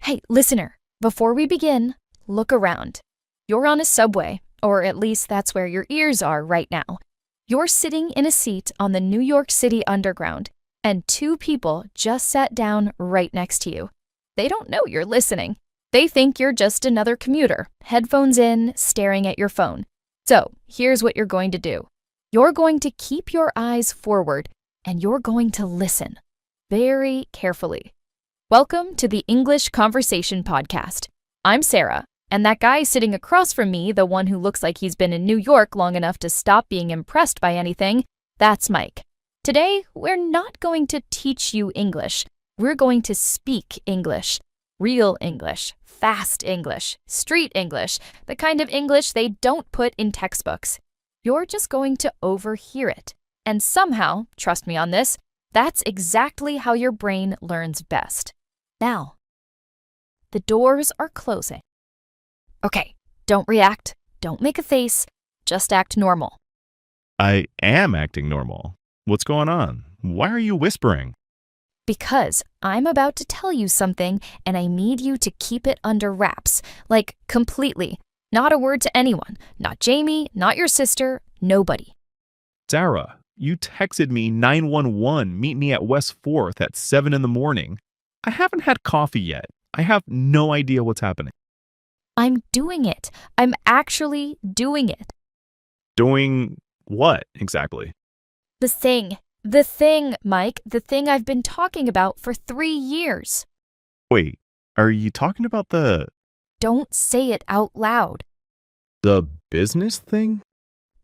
Hey, listener, before we begin, look around. You're on a subway, or at least that's where your ears are right now. You're sitting in a seat on the New York City Underground, and two people just sat down right next to you. They don't know you're listening. They think you're just another commuter, headphones in, staring at your phone. So, here's what you're going to do. You're going to keep your eyes forward, and you're going to listen very carefully. Welcome to the English Conversation Podcast. I'm Sarah, and that guy sitting across from me, the one who looks like he's been in New York long enough to stop being impressed by anything, that's Mike. Today, we're not going to teach you English. We're going to speak English. Real English, fast English, street English, the kind of English they don't put in textbooks. You're just going to overhear it. And somehow, trust me on this, that's exactly how your brain learns best. Now, the doors are closing. Okay, don't react, don't make a face, just act normal. I am acting normal. What's going on? Why are you whispering? Because I'm about to tell you something and I need you to keep it under wraps, like completely. Not a word to anyone, not Jamie, not your sister, nobody. Sarah, you texted me 911, meet me at West 4th at 7 in the morning. I haven't had coffee yet. I have no idea what's happening. I'm doing it. I'm actually doing it. Doing what exactly? The thing, Mike, the thing I've been talking about for 3 years. Wait, are you talking about Don't say it out loud. the business thing?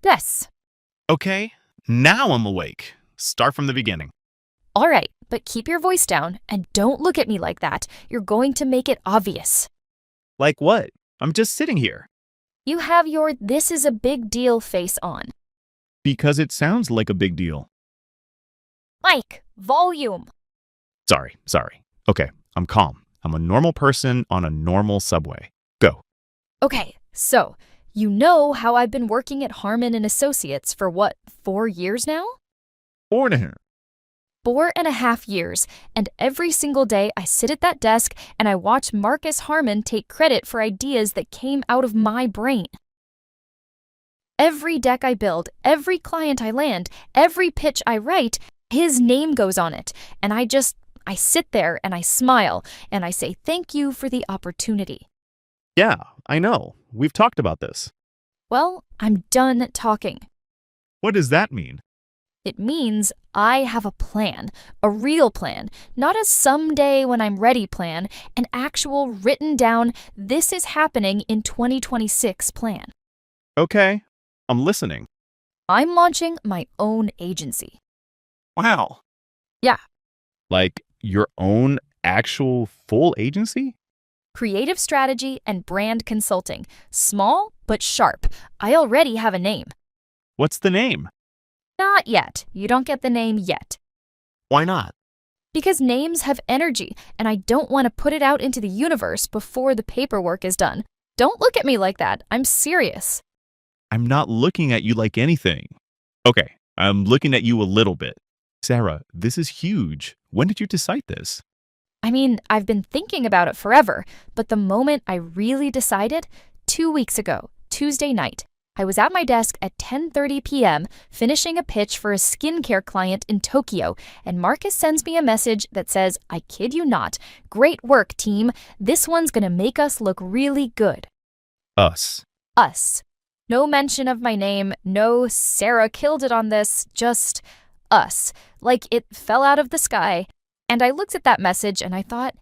Yes. Okay, now I'm awake. Start from the beginning. All right, but keep your voice down and don't look at me like that. You're going to make it obvious. Like what? I'm just sitting here. You have your "this is a big deal" face on. Because it sounds like a big deal. Mike, volume. Sorry. Okay, I'm calm. I'm a normal person on a normal subway. Go. Okay, so you know how I've been working at Harmon and Associates for what, 4 years now? Order. 4.5 years, and every single day I sit at that desk and I watch Marcus Harmon take credit for ideas that came out of my brain. Every deck I build, every client I land, every pitch I write, his name goes on it, and I sit there and I smile and I say thank you for the opportunity. Yeah, I know. We've talked about this. Well, I'm done talking. What does that mean? It means I have a plan, a real plan, not a someday when I'm ready plan, an actual written down, this is happening in 2026 plan. Okay, I'm listening. I'm launching my own agency. Wow. Yeah. Like your own actual full agency? Creative strategy and brand consulting. Small, but sharp. I already have a name. What's the name? Not yet. You don't get the name yet. Why not? Because names have energy, and I don't want to put it out into the universe before the paperwork is done. Don't look at me like that. I'm serious. I'm not looking at you like anything. Okay, I'm looking at you a little bit. Sarah, this is huge. When did you decide this? I mean, I've been thinking about it forever, but the moment I really decided, 2 weeks ago, Tuesday night, I was at my desk at 10:30 p.m. finishing a pitch for a skincare client in Tokyo, and Marcus sends me a message that says, I kid you not, great work, team. This one's gonna make us look really good. Us. Us. No mention of my name, no Sarah killed it on this, just us. Like it fell out of the sky. And I looked at that message and I thought,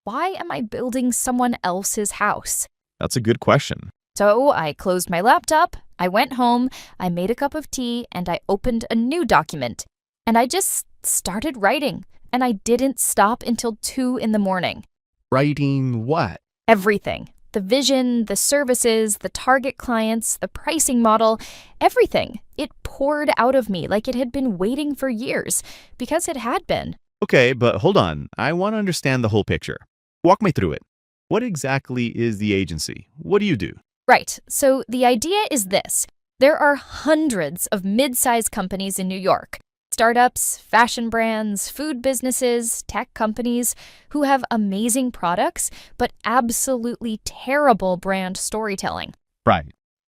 why am I building someone else's house? That's a good question. So I closed my laptop, I went home, I made a cup of tea, and I opened a new document. And I just started writing, and I didn't stop until 2 in the morning. Writing what? Everything. The vision, the services, the target clients, the pricing model, everything. It poured out of me like it had been waiting for years, because it had been. Okay, but hold on. I want to understand the whole picture. Walk me through it. What exactly is the agency? What do you do? Right, so the idea is this. There are hundreds of mid-sized companies in New York. startups, fashion brands, food businesses, tech companies who have amazing products but absolutely terrible brand storytelling. Right.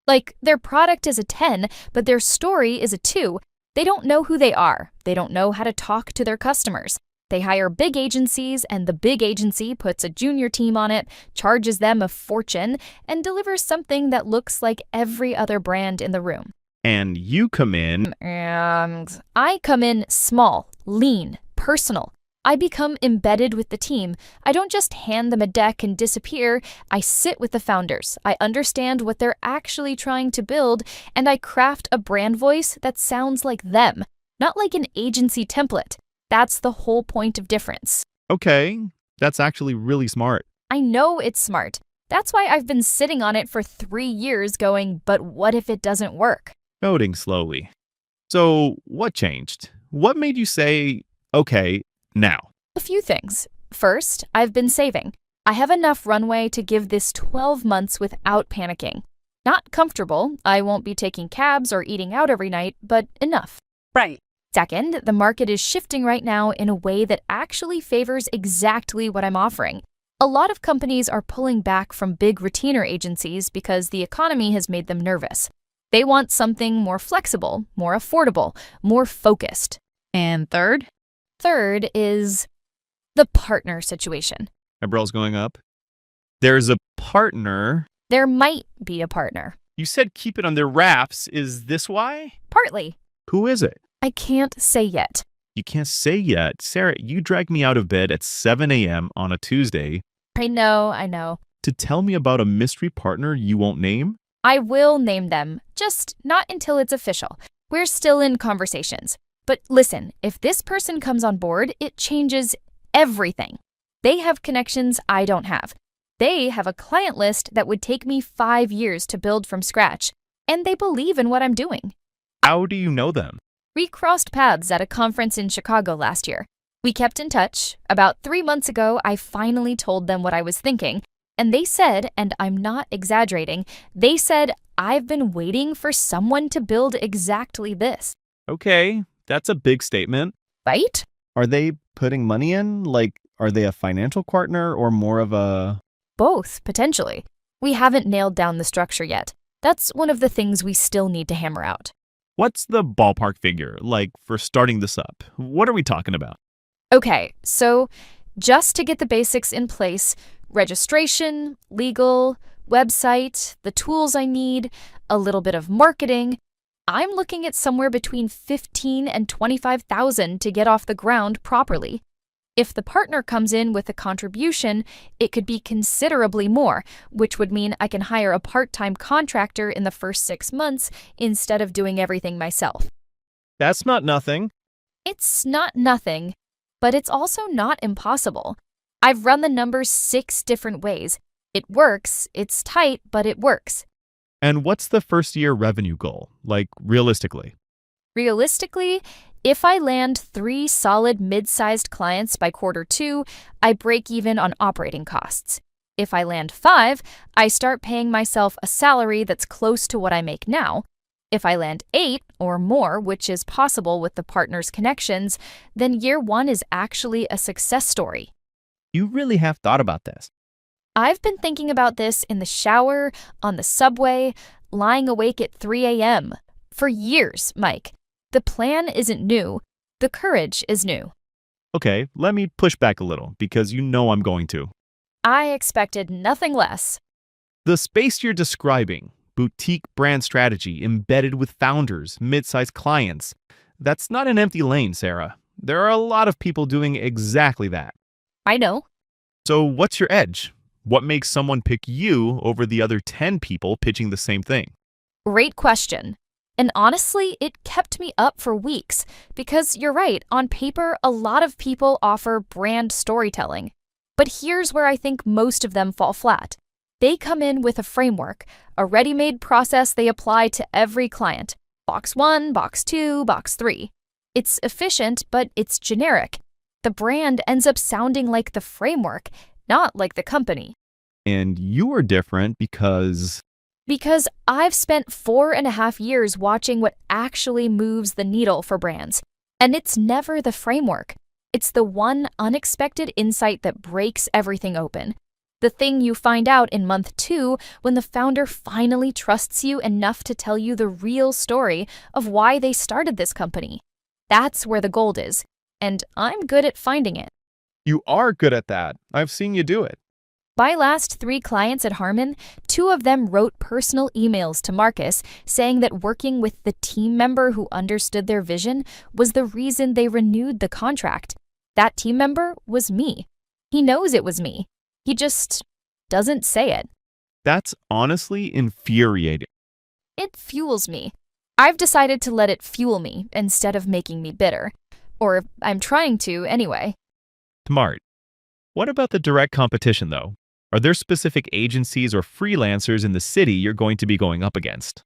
Like, their product is a 10, but their story is a 2. They don't know who they are. They don't know how to talk to their customers. They hire big agencies, and the big agency puts a junior team on it, charges them a fortune, and delivers something that looks like every other brand in the room. And you come in. And I come in small, lean, personal. I become embedded with the team. I don't just hand them a deck and disappear. I sit with the founders. I understand what they're actually trying to build, and I craft a brand voice that sounds like them, not like an agency template. That's the whole point of difference. Okay, that's actually really smart. I know it's smart. That's why I've been sitting on it for 3 years going, but what if it doesn't work? Noting slowly. So, what changed? What made you say, okay, now? A few things. First, I've been saving. I have enough runway to give this 12 months without panicking. Not comfortable. I won't be taking cabs or eating out every night, but enough. Right. Second, the market is shifting right now in a way that actually favors exactly what I'm offering. A lot of companies are pulling back from big retainer agencies because the economy has made them nervous. They want something more flexible, more affordable, more focused. And third? Third is the partner situation. Eyebrows going up. There's a partner. There might be a partner. You said keep it under wraps. Is this why? Partly. Who is it? I can't say yet. You can't say yet. Sarah, you dragged me out of bed at 7 a.m. on a Tuesday I know. to tell me about a mystery partner you won't name? I will name them, just not until it's official. We're still in conversations. But listen, if this person comes on board, it changes everything. They have connections I don't have. They have a client list that would take me 5 years to build from scratch, and they believe in what I'm doing. How do you know them? We crossed paths at a conference in Chicago last year. We kept in touch. About 3 months ago, I finally told them what I was thinking, and they said, and I'm not exaggerating, they said, I've been waiting for someone to build exactly this. Okay, that's a big statement. Right? Are they putting money in? Like, are they a financial partner or more of a... Both, potentially. We haven't nailed down the structure yet. That's one of the things we still need to hammer out. What's the ballpark figure, like, for starting this up? What are we talking about? Okay, so just to get the basics in place, registration, legal, website, the tools I need, a little bit of marketing, I'm looking at somewhere between $15,000 and $25,000 to get off the ground properly. If the partner comes in with a contribution, it could be considerably more, which would mean I can hire a part-time contractor in the first 6 months instead of doing everything myself. That's not nothing. It's not nothing, but it's also not impossible. I've run the numbers 6 different ways. It works, it's tight, but it works. And what's the first year revenue goal, like, realistically? Realistically, if I land 3 solid mid-sized clients by quarter 2, I break even on operating costs. If I land 5, I start paying myself a salary that's close to what I make now. If I land 8 or more, which is possible with the partner's connections, then year 1 is actually a success story. You really have thought about this. I've been thinking about this in the shower, on the subway, lying awake at 3 a.m. For years, Mike. The plan isn't new. The courage is new. Okay, let me push back a little, because you know I'm going to. I expected nothing less. The space you're describing, boutique brand strategy embedded with founders, mid-sized clients, that's not an empty lane, Sarah. There are a lot of people doing exactly that. I know. So what's your edge? What makes someone pick you over the other 10 people pitching the same thing? Great question. And honestly, it kept me up for weeks because you're right, on paper, a lot of people offer brand storytelling. But here's where I think most of them fall flat. They come in with a framework, a ready-made process they apply to every client. Box 1, box 2, box 3. It's efficient, but it's generic. The brand ends up sounding like the framework, not like the company. And you are different because I've spent 4.5 years watching what actually moves the needle for brands. And it's never the framework. It's the one unexpected insight that breaks everything open. The thing you find out in month 2 when the founder finally trusts you enough to tell you the real story of why they started this company. That's where the gold is, and I'm good at finding it. You are good at that. I've seen you do it. My last 3 clients at Harmon, 2 of them wrote personal emails to Marcus saying that working with the team member who understood their vision was the reason they renewed the contract. That team member was me. He knows it was me. He just doesn't say it. That's honestly infuriating. It fuels me. I've decided to let it fuel me instead of making me bitter. Or I'm trying to anyway. Smart. What about the direct competition, though? Are there specific agencies or freelancers in the city you're going to be going up against?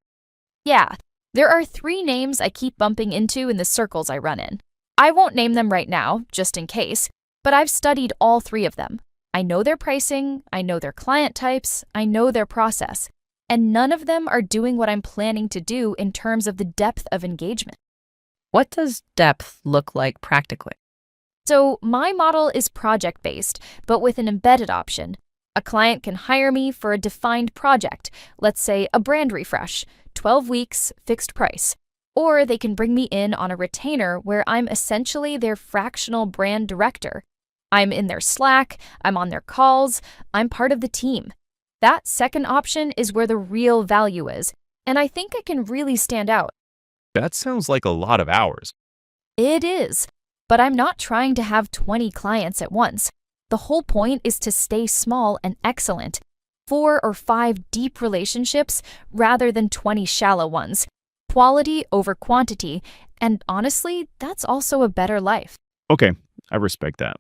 Yeah, there are 3 names I keep bumping into in the circles I run in. I won't name them right now, just in case, but I've studied all 3 of them. I know their pricing, I know their client types, I know their process, and none of them are doing what I'm planning to do in terms of the depth of engagement. What does depth look like practically? So my model is project-based, but with an embedded option. A client can hire me for a defined project, let's say a brand refresh, 12 weeks, fixed price. Or they can bring me in on a retainer where I'm essentially their fractional brand director. I'm in their Slack, I'm on their calls, I'm part of the team. That second option is where the real value is, and I think I can really stand out. That sounds like a lot of hours. It is, but I'm not trying to have 20 clients at once. The whole point is to stay small and excellent. 4 or 5 deep relationships rather than 20 shallow ones. Quality over quantity, and honestly, that's also a better life. Okay, I respect that.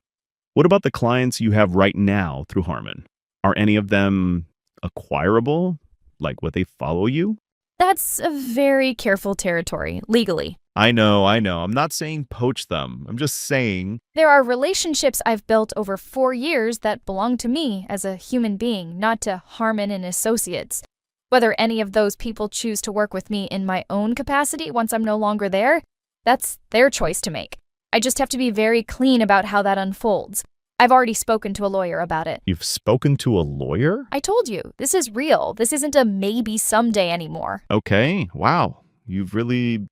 What about the clients you have right now through Harmon? Are any of them acquirable? Like, would they follow you? That's a very careful territory, legally. I know. I'm not saying poach them. I'm just saying. There are relationships I've built over 4 years that belong to me as a human being, not to Harmon and Associates. Whether any of those people choose to work with me in my own capacity once I'm no longer there, that's their choice to make. I just have to be very clean about how that unfolds. I've already spoken to a lawyer about it. You've spoken to a lawyer? I told you, this is real. This isn't a maybe someday anymore. Okay, wow. You've really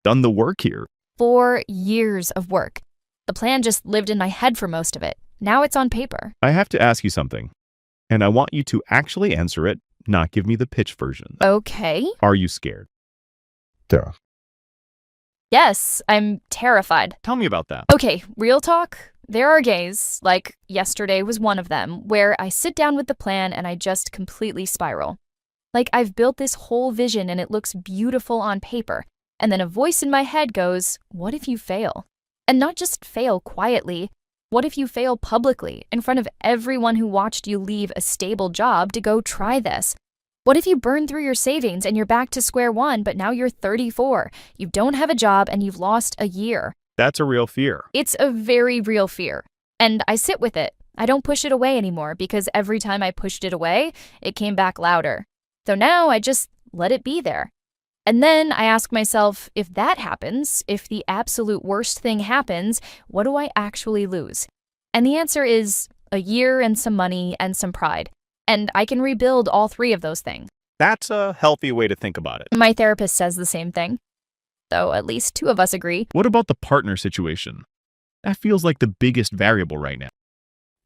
done the work here. 4 years of work. The plan just lived in my head for most of it. Now it's on paper. I have to ask you something, and I want you to actually answer it, not give me the pitch version. Okay. Are you scared? Duh. Yes, I'm terrified. Tell me about that. Okay, real talk. There are days, like yesterday was one of them, where I sit down with the plan and I just completely spiral. Like I've built this whole vision and it looks beautiful on paper, and then a voice in my head goes, what if you fail? And not just fail quietly. What if you fail publicly, in front of everyone who watched you leave a stable job to go try this? What if you burn through your savings and you're back to square one, but now you're 34, you don't have a job, and you've lost a year? That's a real fear. It's a very real fear. And I sit with it. I don't push it away anymore because every time I pushed it away, it came back louder. So now I just let it be there. And then I ask myself, if that happens, if the absolute worst thing happens, what do I actually lose? And the answer is a year and some money and some pride. And I can rebuild all 3 of those things. That's a healthy way to think about it. My therapist says the same thing. So at least 2 of us agree. What about the partner situation? That feels like the biggest variable right now.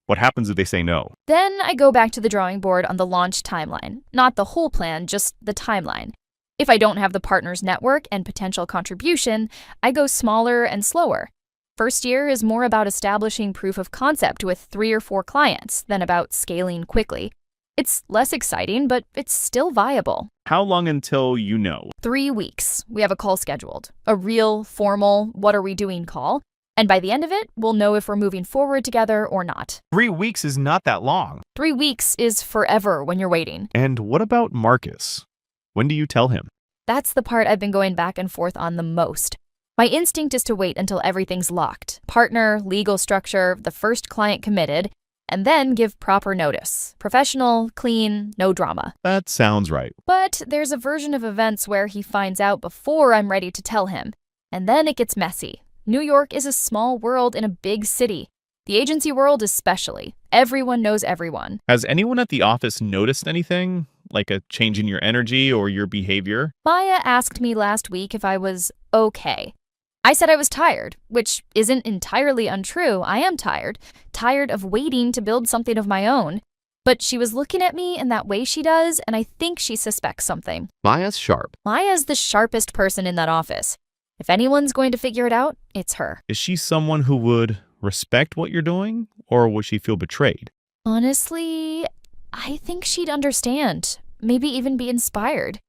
What happens if they say no? Then I go back to the drawing board on the launch timeline. Not the whole plan, just the timeline. If I don't have the partner's network and potential contribution, I go smaller and slower. First year is more about establishing proof of concept with 3 or 4 clients than about scaling quickly. It's less exciting, but it's still viable. How long until you know? 3 weeks. We have a call scheduled. A real, formal, what are we doing call. And by the end of it, we'll know if we're moving forward together or not. 3 weeks is not that long. 3 weeks is forever when you're waiting. And what about Marcus? When do you tell him? That's the part I've been going back and forth on the most. My instinct is to wait until everything's locked. Partner, legal structure, the first client committed, and then give proper notice. Professional, clean, no drama. That sounds right. But there's a version of events where he finds out before I'm ready to tell him. And then it gets messy. New York is a small world in a big city. The agency world especially. Everyone knows everyone. Has anyone at the office noticed anything? Like a change in your energy or your behavior? Maya asked me last week if I was okay. I said I was tired, which isn't entirely untrue. I am tired. Tired of waiting to build something of my own. But she was looking at me in that way she does, and I think she suspects something. Maya's sharp. Maya's the sharpest person in that office. If anyone's going to figure it out, it's her. Is she someone who would respect what you're doing, or would she feel betrayed? Honestly, I think she'd understand, maybe even be inspired.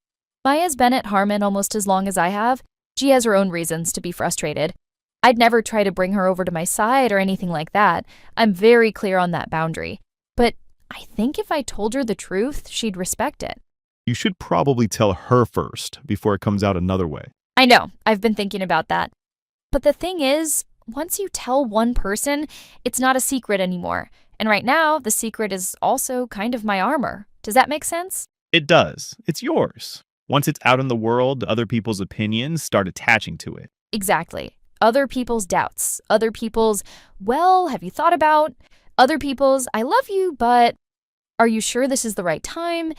Maya's been at Harmon almost as long as I have. She has her own reasons to be frustrated. I'd never try to bring her over to my side or anything like that. I'm very clear on that boundary. But I think if I told her the truth, she'd respect it. You should probably tell her first before it comes out another way. I know, I've been thinking about that. But the thing is, once you tell one person, it's not a secret anymore. And right now, the secret is also kind of my armor. Does that make sense? It does. It's yours. Once it's out in the world, other people's opinions start attaching to it. Exactly. Other people's doubts. Other people's, well, have you thought about? Other people's, I love you, but are you sure this is the right time?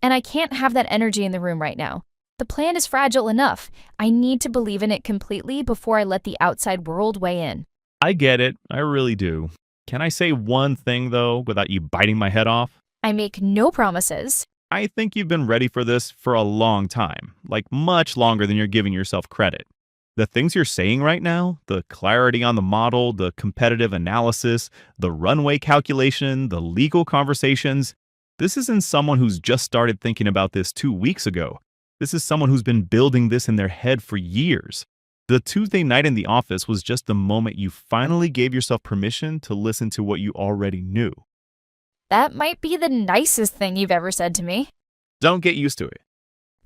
And I can't have that energy in the room right now. The plan is fragile enough. I need to believe in it completely before I let the outside world weigh in. I get it. I really do. Can I say one thing, though, without you biting my head off? I make no promises. I think you've been ready for this for a long time, like much longer than you're giving yourself credit. The things you're saying right now, the clarity on the model, the competitive analysis, the runway calculation, the legal conversations, this isn't someone who's just started thinking about this 2 weeks ago. This is someone who's been building this in their head for years. The Tuesday night in the office was just the moment you finally gave yourself permission to listen to what you already knew. That might be the nicest thing you've ever said to me. Don't get used to it.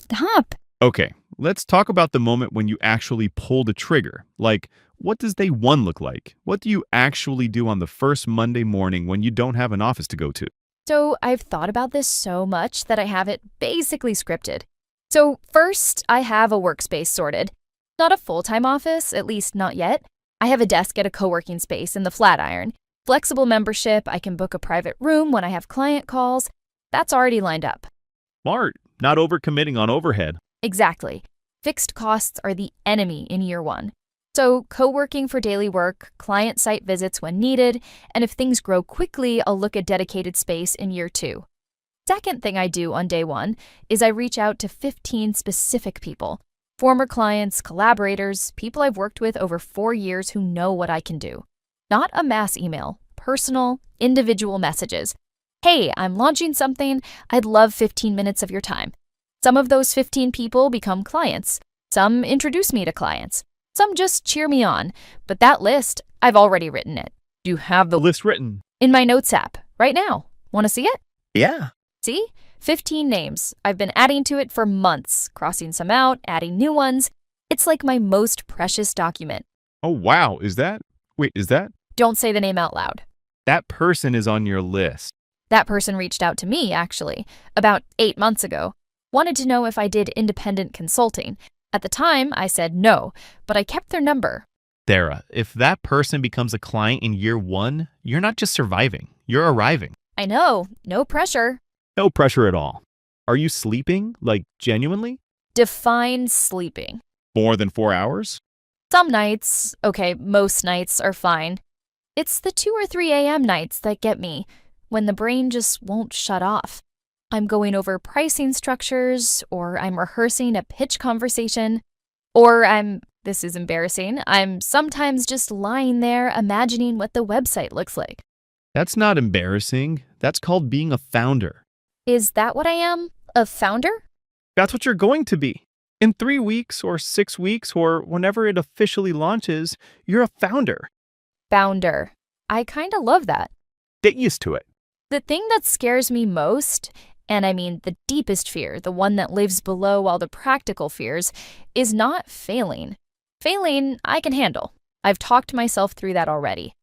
Stop. Okay, let's talk about the moment when you actually pull the trigger. Like, what does day one look like? What do you actually do on the first Monday morning when you don't have an office to go to? So I've thought about this so much that I have it basically scripted. So first, I have a workspace sorted. Not a full-time office, at least not yet. I have a desk at a co-working space in the Flatiron. Flexible membership, I can book a private room when I have client calls. That's already lined up. Smart, not overcommitting on overhead. Exactly. Fixed costs are the enemy in year one. So co-working for daily work, client site visits when needed, and if things grow quickly, I'll look at dedicated space in year two. Second thing I do on day one is I reach out to 15 specific people. Former clients, collaborators, people I've worked with over 4 years who know what I can do. Not a mass email, personal, individual messages. Hey, I'm launching something. I'd love 15 minutes of your time. Some of those 15 people become clients. Some introduce me to clients. Some just cheer me on. But that list, I've already written it. You have the list written. In my notes app, right now. Want to see it? Yeah. See? 15 names. I've been adding to it for months, crossing some out, adding new ones. It's like my most precious document. Oh, wow. Is that? Don't say the name out loud. That person is on your list. That person reached out to me, actually, about 8 months ago. Wanted to know if I did independent consulting. At the time, I said no, but I kept their number. Sarah, if that person becomes a client in year one, you're not just surviving, you're arriving. I know, no pressure. No pressure at all. Are you sleeping? Like, genuinely? Define sleeping. More than 4 hours? Some nights, okay, most nights are fine. It's the 2 or 3 a.m. nights that get me, when the brain just won't shut off. I'm going over pricing structures, or I'm rehearsing a pitch conversation, or this is embarrassing, I'm sometimes just lying there imagining what the website looks like. That's not embarrassing. That's called being a founder. Is that what I am? A founder? That's what you're going to be. In 3 weeks or 6 weeks or whenever it officially launches, you're a founder. Founder. I kinda love that. Get used to it. The thing that scares me most, and I mean the deepest fear, the one that lives below all the practical fears, is not failing. Failing, I can handle. I've talked myself through that already.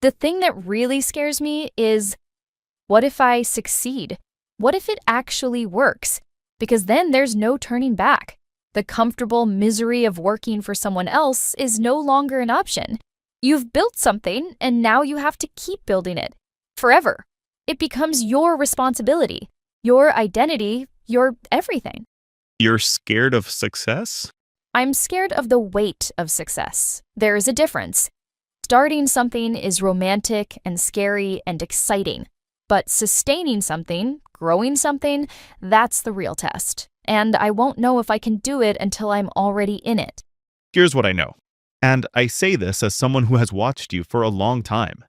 The thing that really scares me is, what if I succeed? What if it actually works? Because then there's no turning back. The comfortable misery of working for someone else is no longer an option. You've built something, and now you have to keep building it. Forever. It becomes your responsibility, your identity, your everything. You're scared of success? I'm scared of the weight of success. There is a difference. Starting something is romantic and scary and exciting, but sustaining something, growing something, that's the real test. And I won't know if I can do it until I'm already in it. Here's what I know. And I say this as someone who has watched you for a long time.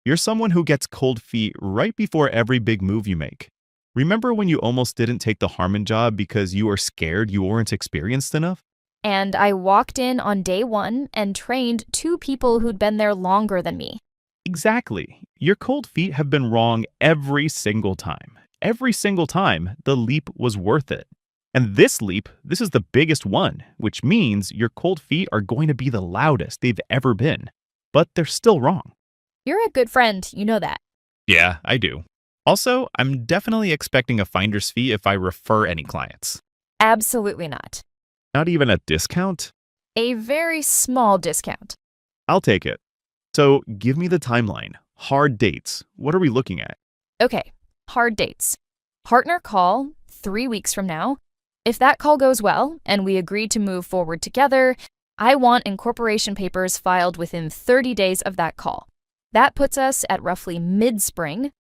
You're someone who gets cold feet right before every big move you make. Remember when you almost didn't take the Harmon job because you were scared you weren't experienced enough? And I walked in on day one and trained 2 people who'd been there longer than me. Exactly. Your cold feet have been wrong every single time. Every single time, the leap was worth it. And this leap, this is the biggest one, which means your cold feet are going to be the loudest they've ever been. But they're still wrong. You're a good friend, you know that. Yeah, I do. Also, I'm definitely expecting a finder's fee if I refer any clients. Absolutely not. Not even a discount? A very small discount. I'll take it. So give me the timeline. Hard dates. What are we looking at? Okay, hard dates. Partner call 3 weeks from now. If that call goes well and we agree to move forward together, I want incorporation papers filed within 30 days of that call. That puts us at roughly mid-spring.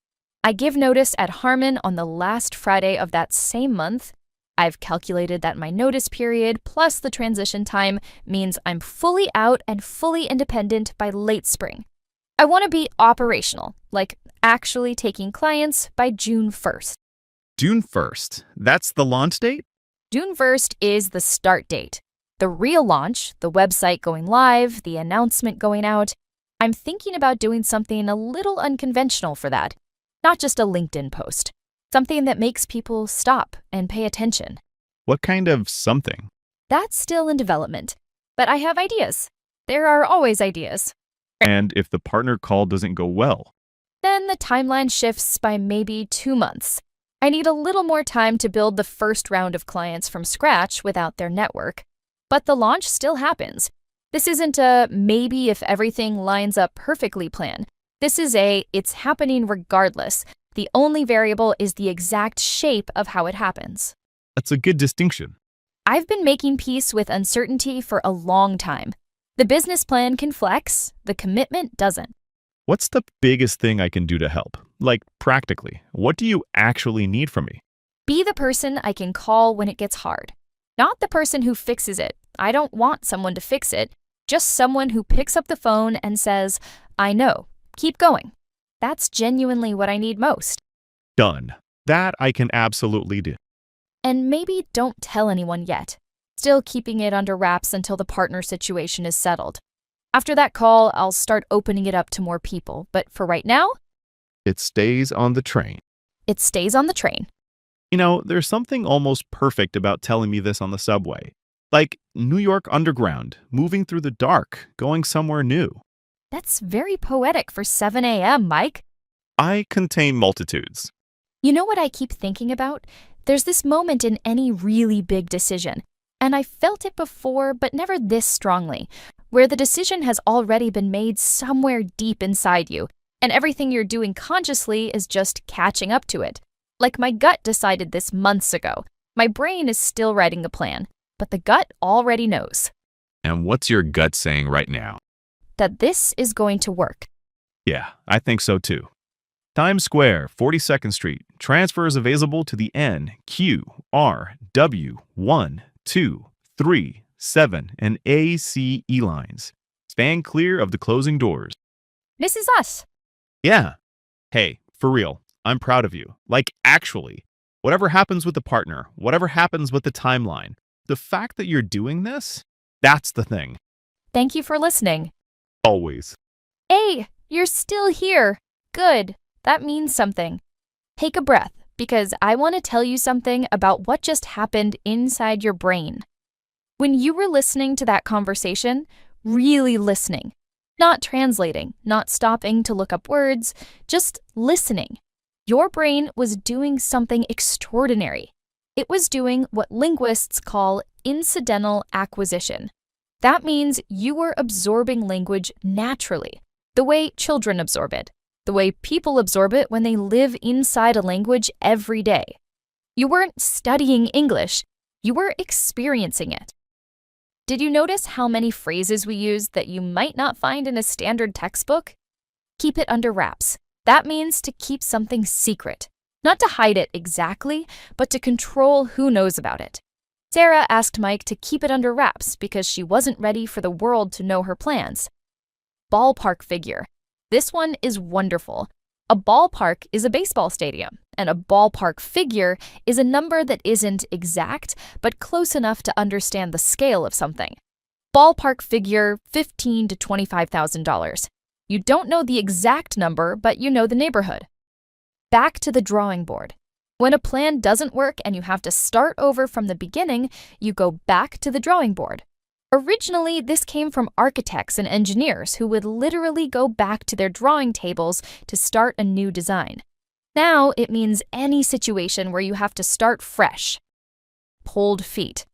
I give notice at Harmon on the last Friday of that same month. I've calculated that my notice period plus the transition time means I'm fully out and fully independent by late spring. I want to be operational, like actually taking clients by June 1st. June 1st. That's the launch date? June 1st is the start date. The real launch, the website going live, the announcement going out, I'm thinking about doing something a little unconventional for that. Not just a LinkedIn post. Something that makes people stop and pay attention. What kind of something? That's still in development. But I have ideas. There are always ideas. And if the partner call doesn't go well? Then the timeline shifts by maybe 2 months. I need a little more time to build the first round of clients from scratch without their network. But the launch still happens. This isn't a maybe if everything lines up perfectly plan. This is a it's happening regardless. The only variable is the exact shape of how it happens. That's a good distinction. I've been making peace with uncertainty for a long time. The business plan can flex, the commitment doesn't. What's the biggest thing I can do to help? Like, practically, what do you actually need from me? Be the person I can call when it gets hard. Not the person who fixes it. I don't want someone to fix it. Just someone who picks up the phone and says, I know, keep going. That's genuinely what I need most. Done. That I can absolutely do. And maybe don't tell anyone yet. Still keeping it under wraps until the partner situation is settled. After that call, I'll start opening it up to more people. But for right now, It stays on the train. it stays on the train. You know, there's something almost perfect about telling me this on the subway. Like New York Underground, moving through the dark, going somewhere new. That's very poetic for 7 a.m., Mike. I contain multitudes. You know what I keep thinking about? There's this moment in any really big decision, and I felt it before, but never this strongly, where the decision has already been made somewhere deep inside you, and everything you're doing consciously is just catching up to it. Like my gut decided this months ago. My brain is still writing the plan, but the gut already knows And what's your gut saying right now? that this is going to work. Yeah, I think so too. Times Square, 42nd Street. Transfers available to the NQRW1237 and ACE lines. Stand clear of the closing doors. This is us. Yeah. Hey, for real, I'm proud of you. Like, actually. Whatever happens with the partner, whatever happens with the timeline, the fact that you're doing this, that's the thing. Thank you for listening. Always. Hey, you're still here. Good. That means something. Take a breath, because I want to tell you something about what just happened inside your brain. When you were listening to that conversation, really listening, not translating, not stopping to look up words, just listening, your brain was doing something extraordinary. It was doing what linguists call incidental acquisition. That means you were absorbing language naturally, the way children absorb it, the way people absorb it when they live inside a language every day. You weren't studying English, you were experiencing it. Did you notice how many phrases we use that you might not find in a standard textbook? Keep it under wraps. That means to keep something secret. Not to hide it exactly, but to control who knows about it. Sarah asked Mike to keep it under wraps because she wasn't ready for the world to know her plans. Ballpark figure. This one is wonderful. A ballpark is a baseball stadium, and a ballpark figure is a number that isn't exact, but close enough to understand the scale of something. Ballpark figure, $15,000 to $25,000. You don't know the exact number, but you know the neighborhood. Back to the drawing board. When a plan doesn't work and you have to start over from the beginning, you go back to the drawing board. Originally, this came from architects and engineers who would literally go back to their drawing tables to start a new design. Now, it means any situation where you have to start fresh. Cold feet.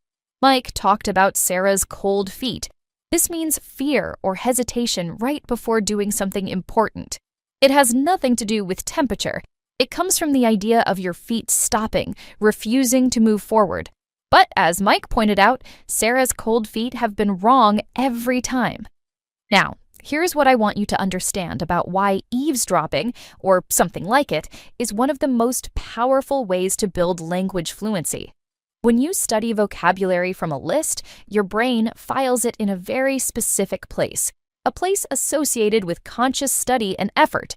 Mike talked about Sarah's cold feet. This means fear or hesitation right before doing something important. It has nothing to do with temperature. It comes from the idea of your feet stopping, refusing to move forward. But as Mike pointed out, Sarah's cold feet have been wrong every time. Now, here's what I want you to understand about why eavesdropping, or something like it, is one of the most powerful ways to build language fluency. When you study vocabulary from a list, your brain files it in a very specific place, a place associated with conscious study and effort.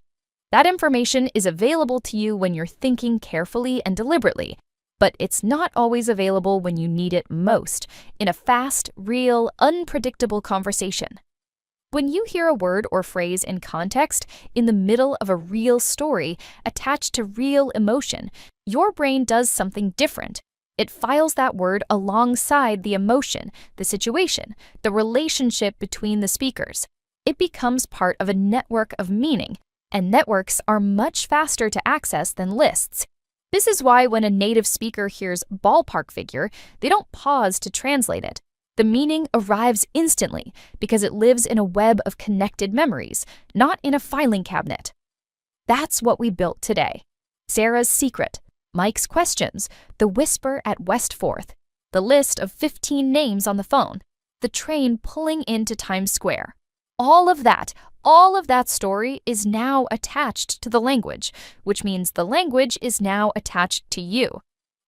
That information is available to you when you're thinking carefully and deliberately, but it's not always available when you need it most, in a fast, real, unpredictable conversation. When you hear a word or phrase in context, in the middle of a real story, attached to real emotion, your brain does something different. It files that word alongside the emotion, the situation, the relationship between the speakers. It becomes part of a network of meaning, and networks are much faster to access than lists. This is why when a native speaker hears ballpark figure, they don't pause to translate it. The meaning arrives instantly because it lives in a web of connected memories, not in a filing cabinet. That's what we built today. Sarah's secret, Mike's questions, the whisper at West 4th, the list of 15 names on the phone, the train pulling into Times Square. All of that story is now attached to the language, which means the language is now attached to you.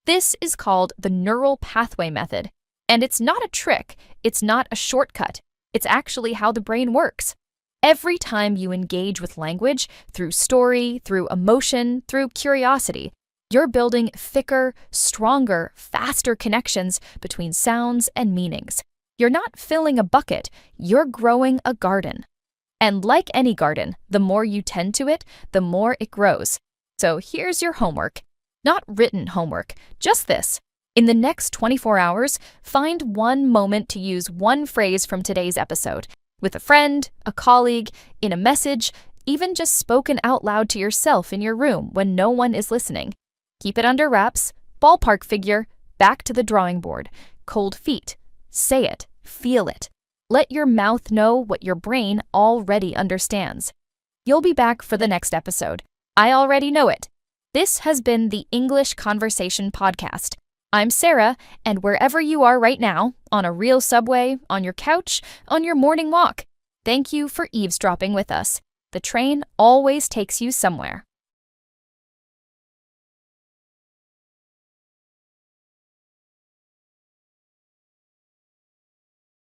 This is called the neural pathway method. And it's not a trick, it's not a shortcut. It's actually how the brain works. Every time you engage with language, through story, through emotion, through curiosity, you're building thicker, stronger, faster connections between sounds and meanings. You're not filling a bucket, you're growing a garden. And like any garden, the more you tend to it, the more it grows. So here's your homework. Not written homework, just this. In the next 24 hours, find one moment to use one phrase from today's episode, with a friend, a colleague, in a message, even just spoken out loud to yourself in your room when no one is listening. Keep it under wraps, ballpark figure, back to the drawing board, cold feet. Say it, feel it. Let your mouth know what your brain already understands. You'll be back for the next episode. I already know it. This has been the English Conversation Podcast. I'm Sarah, and wherever you are right now, on a real subway, on your couch, on your morning walk, thank you for eavesdropping with us. The train always takes you somewhere.